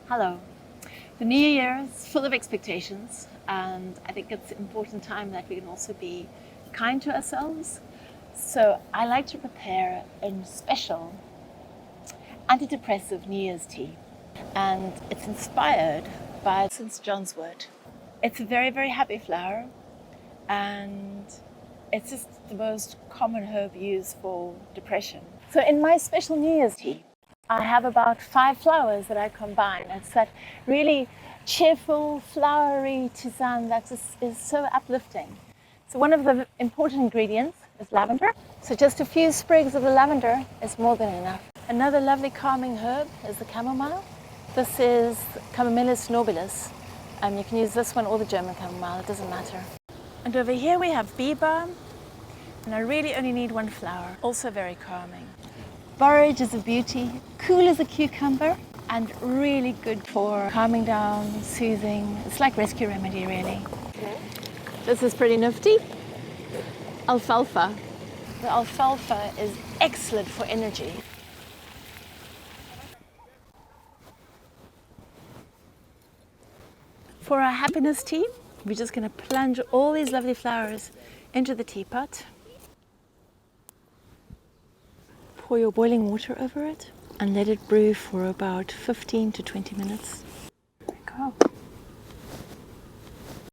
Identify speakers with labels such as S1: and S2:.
S1: Hello. The new year is full of expectations, and I think it's an important time that we can also be kind to ourselves. So I like to prepare a special antidepressive New Year's tea, and it's inspired by St. John's wort. It's a very, very happy flower, and it's just the most common herb used for depression. So in my special New Year's tea, I have about 5 flowers that I combine. It's that really cheerful, flowery tisane that is so uplifting. So one of the important ingredients is lavender. So just a few sprigs of the lavender is more than enough. Another lovely calming herb is the chamomile. This is Chamomile nobilis. You can use this one or the German chamomile, it doesn't matter. And over here we have bee balm, and I really only need 1 flower, also very calming. Borage is a beauty, cool as a cucumber, and really good for calming down, soothing. It's like rescue remedy, really. Okay. This is pretty nifty. Alfalfa. The alfalfa is excellent for energy. For our happiness tea, we're just going to plunge all these lovely flowers into the teapot. Pour your boiling water over it and let it brew for about 15 to 20 minutes.